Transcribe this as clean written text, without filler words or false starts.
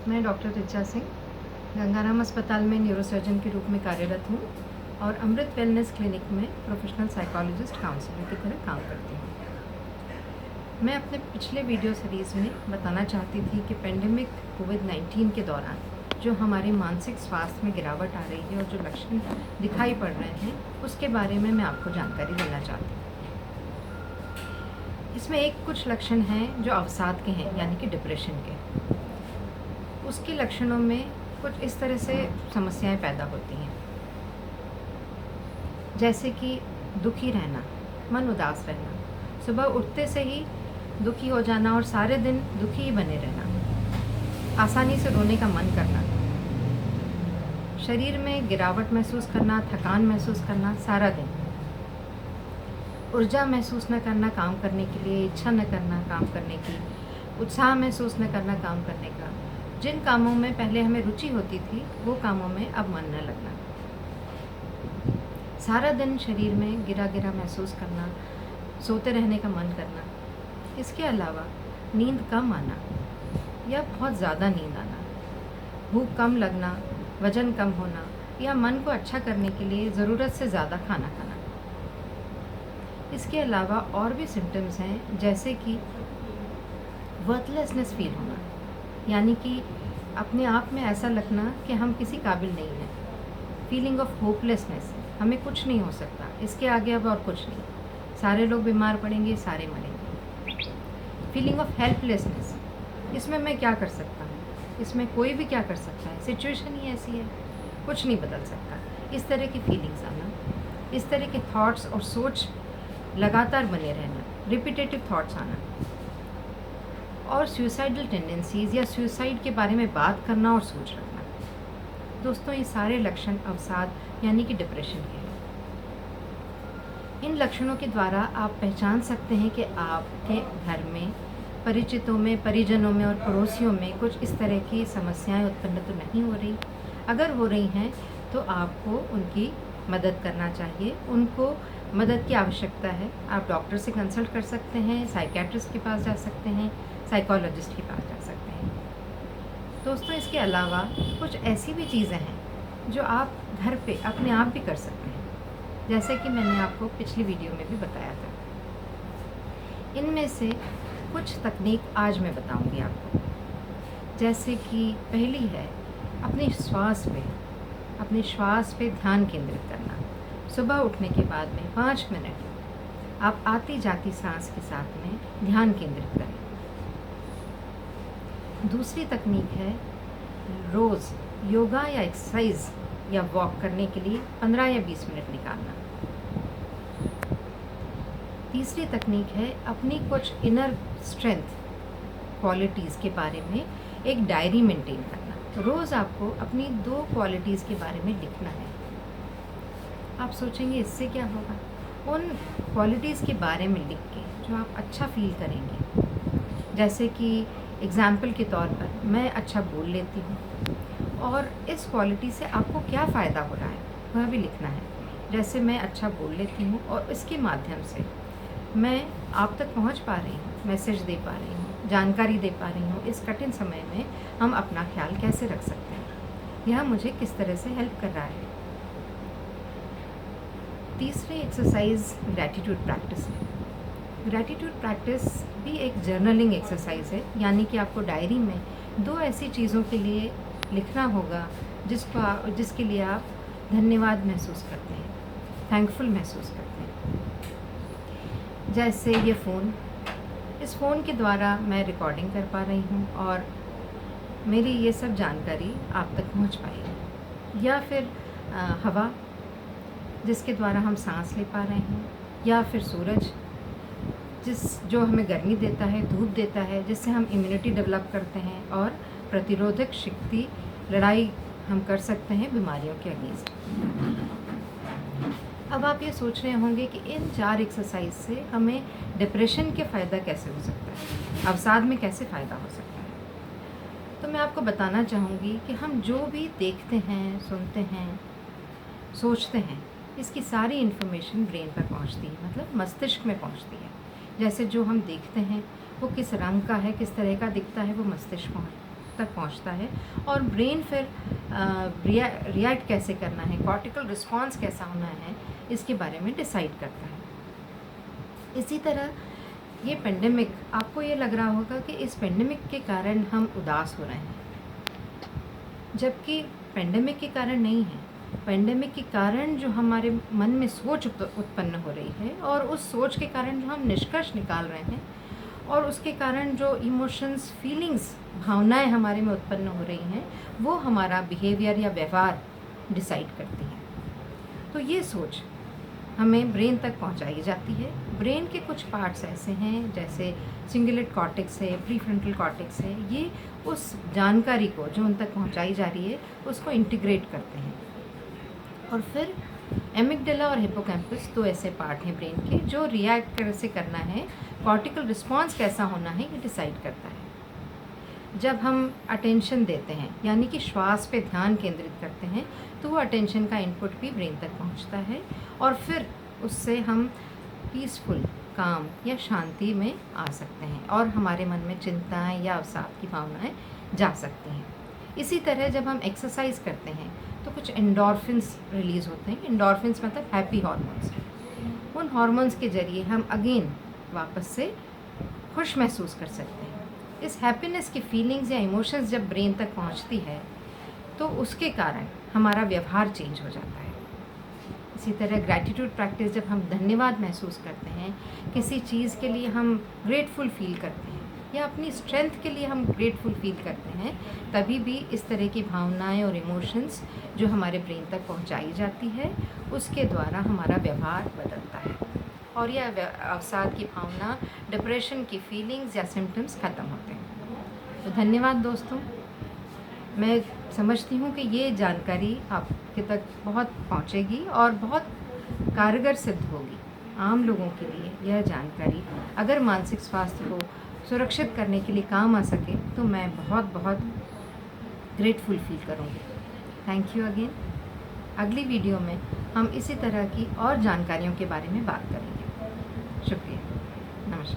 मैं डॉक्टर ऋचा सिंह गंगाराम अस्पताल में न्यूरोसर्जन के रूप में कार्यरत हूँ और अमृत वेलनेस क्लिनिक में प्रोफेशनल साइकोलॉजिस्ट काउंसलर की तरह काम करती हूँ। मैं अपने पिछले वीडियो सीरीज़ में बताना चाहती थी कि पेंडेमिक कोविड-19 के दौरान जो हमारे मानसिक स्वास्थ्य में गिरावट आ रही है और जो लक्षण दिखाई पड़ रहे हैं उसके बारे में मैं आपको जानकारी देना चाहती हूँ। इसमें कुछ लक्षण हैं जो अवसाद के हैं, यानी कि डिप्रेशन के। उसके लक्षणों में कुछ इस तरह से समस्याएं पैदा होती हैं, जैसे कि दुखी रहना, मन उदास रहना, सुबह उठते से ही दुखी हो जाना और सारे दिन दुखी ही बने रहना, आसानी से रोने का मन करना, शरीर में गिरावट महसूस करना, थकान महसूस करना सारा दिन, ऊर्जा महसूस न करना काम करने के लिए, इच्छा न करना काम करने की, उत्साह महसूस न करना काम करने का, जिन कामों में पहले हमें रुचि होती थी वो कामों में अब मन न लगना, सारा दिन शरीर में गिरा गिरा महसूस करना, सोते रहने का मन करना। इसके अलावा नींद कम आना या बहुत ज़्यादा नींद आना, भूख कम लगना, वज़न कम होना या मन को अच्छा करने के लिए ज़रूरत से ज़्यादा खाना खाना। इसके अलावा और भी सिम्टम्स हैं, जैसे कि वर्थलेसनेस फील होना, यानी कि अपने आप में ऐसा लगना कि हम किसी काबिल नहीं हैं। फीलिंग ऑफ होपलेसनेस, हमें कुछ नहीं हो सकता, इसके आगे अब और कुछ नहीं, सारे लोग बीमार पड़ेंगे, सारे मरेंगे। फीलिंग ऑफ हेल्पलेसनेस, इसमें मैं क्या कर सकता हूँ, इसमें कोई भी क्या कर सकता है, सिचुएशन ही ऐसी है, कुछ नहीं बदल सकता। इस तरह की फीलिंग्स आना, इस तरह के थॉट्स और सोच लगातार बने रहना, रिपीटेटिव थॉट्स आना, और सुसाइडल टेंडेंसीज़ या सुसाइड के बारे में बात करना और सोच रखना। दोस्तों, ये सारे लक्षण अवसाद यानी कि डिप्रेशन के हैं। इन लक्षणों के द्वारा आप पहचान सकते हैं कि आपके घर में, परिचितों में, परिजनों में और पड़ोसियों में कुछ इस तरह की समस्याएं उत्पन्न तो नहीं हो रही। अगर हो रही हैं तो आपको उनकी मदद करना चाहिए, उनको मदद की आवश्यकता है। आप डॉक्टर से कंसल्ट कर सकते हैं, साइकियाट्रिस्ट के पास जा सकते हैं, साइकोलॉजिस्ट के पास जा सकते हैं। दोस्तों, इसके अलावा कुछ ऐसी भी चीज़ें हैं जो आप घर पे अपने आप भी कर सकते हैं, जैसे कि मैंने आपको पिछली वीडियो में भी बताया था। इनमें से कुछ तकनीक आज मैं बताऊंगी आपको, जैसे कि पहली है अपने श्वास पे ध्यान केंद्रित करना। सुबह उठने के बाद में 5 मिनट आप आती जाती सांस के साथ में ध्यान केंद्रित करें। दूसरी तकनीक है रोज़ योगा या एक्सरसाइज या वॉक करने के लिए 15 या 20 मिनट निकालना। तीसरी तकनीक है अपनी कुछ इनर स्ट्रेंथ क्वालिटीज़ के बारे में एक डायरी मेंटेन करना। रोज़ आपको अपनी 2 क्वालिटीज़ के बारे में लिखना है। आप सोचेंगे इससे क्या होगा? उन क्वालिटीज़ के बारे में लिख के जो आप अच्छा फील करेंगे, जैसे कि एग्ज़ाम्पल के तौर पर मैं अच्छा बोल लेती हूँ, और इस क्वालिटी से आपको क्या फ़ायदा हो रहा है वह भी लिखना है। जैसे मैं अच्छा बोल लेती हूँ और इसके माध्यम से मैं आप तक पहुँच पा रही हूँ, मैसेज दे पा रही हूँ, जानकारी दे पा रही हूँ। इस कठिन समय में हम अपना ख्याल कैसे रख सकते हैं, यह मुझे किस तरह से हेल्प कर रहा है। तीसरी एक्सरसाइज ग्रैटिट्यूड प्रैक्टिस है। ग्रैटिट्यूड प्रैक्टिस भी एक जर्नलिंग एक्सरसाइज है, यानी कि आपको डायरी में 2 ऐसी चीज़ों के लिए लिखना होगा जिसके लिए आप धन्यवाद महसूस करते हैं, थैंकफुल महसूस करते हैं। जैसे ये फ़ोन, इस फ़ोन के द्वारा मैं रिकॉर्डिंग कर पा रही हूँ और मेरी ये सब जानकारी आप तक पहुँच पाई है। या फिर हवा, जिसके द्वारा हम सांस ले पा रहे हैं, या फिर सूरज जो हमें गर्मी देता है, धूप देता है, जिससे हम इम्यूनिटी डेवलप करते हैं और प्रतिरोधक शक्ति, लड़ाई हम कर सकते हैं बीमारियों के अगेंस्ट। अब आप ये सोच रहे होंगे कि इन 4 एक्सरसाइज से हमें डिप्रेशन के फ़ायदा कैसे हो सकता है, अवसाद में कैसे फ़ायदा हो सकता है। तो मैं आपको बताना चाहूँगी कि हम जो भी देखते हैं, सुनते हैं, सोचते हैं, इसकी सारी इन्फॉर्मेशन ब्रेन पर पहुँचती है, मतलब मस्तिष्क में पहुँचती है। जैसे जो हम देखते हैं वो किस रंग का है, किस तरह का दिखता है, वो मस्तिष्क तक पहुंचता है और ब्रेन फिर रिएक्ट कैसे करना है, कॉर्टिकल रिस्पॉन्स कैसा होना है, इसके बारे में डिसाइड करता है। इसी तरह ये पेंडेमिक, आपको ये लग रहा होगा कि इस पेंडेमिक के कारण हम उदास हो रहे हैं, जबकि पेंडेमिक के कारण नहीं है। पेंडेमिक के कारण जो हमारे मन में सोच उत्पन्न हो रही है और उस सोच के कारण जो हम निष्कर्ष निकाल रहे हैं और उसके कारण जो इमोशंस, फीलिंग्स, भावनाएं हमारे में उत्पन्न हो रही हैं, वो हमारा बिहेवियर या व्यवहार डिसाइड करती हैं। तो ये सोच हमें ब्रेन तक पहुंचाई जाती है। ब्रेन के कुछ पार्ट्स ऐसे हैं, जैसे सिंगुलेट कॉर्टेक्स है, प्रीफ्रंटल कॉर्टेक्स है, ये उस जानकारी को जो उन तक पहुंचाई जा रही है उसको इंटीग्रेट करते हैं। और फिर एमिगडाला और हिप्पोकैम्पस, दो ऐसे पार्ट हैं ब्रेन के जो रिएक्ट कैसे करना है, कॉर्टिकल रिस्पॉन्स कैसा होना है, ये डिसाइड करता है। जब हम अटेंशन देते हैं, यानी कि श्वास पे ध्यान केंद्रित करते हैं, तो वो अटेंशन का इनपुट भी ब्रेन तक पहुंचता है और फिर उससे हम पीसफुल, काम या शांति में आ सकते हैं और हमारे मन में चिंताएं या अवसाद की भावनाएं जा सकती हैं। इसी तरह जब हम एक्सरसाइज करते हैं तो कुछ एंडोर्फिन्स रिलीज़ होते हैं। एंडोर्फिन्स मतलब हैप्पी हार्मोन्स। उन हार्मोन्स के ज़रिए हम अगेन वापस से खुश महसूस कर सकते हैं। इस हैप्पीनेस की फीलिंग्स या इमोशंस जब ब्रेन तक पहुंचती है तो उसके कारण हमारा व्यवहार चेंज हो जाता है। इसी तरह ग्रैटिट्यूड प्रैक्टिस, जब हम धन्यवाद महसूस करते हैं, किसी चीज़ के लिए हम ग्रेटफुल फील करते हैं या अपनी स्ट्रेंथ के लिए हम ग्रेटफुल फील करते हैं, तभी भी इस तरह की भावनाएं और इमोशंस जो हमारे ब्रेन तक पहुंचाई जाती है, उसके द्वारा हमारा व्यवहार बदलता है और यह अवसाद की भावना, डिप्रेशन की फीलिंग्स या सिम्टम्स ख़त्म होते हैं। तो धन्यवाद दोस्तों। मैं समझती हूँ कि ये जानकारी आपके तक बहुत पहुँचेगी और बहुत कारगर सिद्ध होगी। आम लोगों के लिए यह जानकारी अगर मानसिक स्वास्थ्य को सुरक्षित करने के लिए काम आ सके तो मैं बहुत बहुत ग्रेटफुल फील करूँगी। Thank you again. अगली वीडियो में हम इसी तरह की और जानकारियों के बारे में बात करेंगे। शुक्रिया। नमस्कार।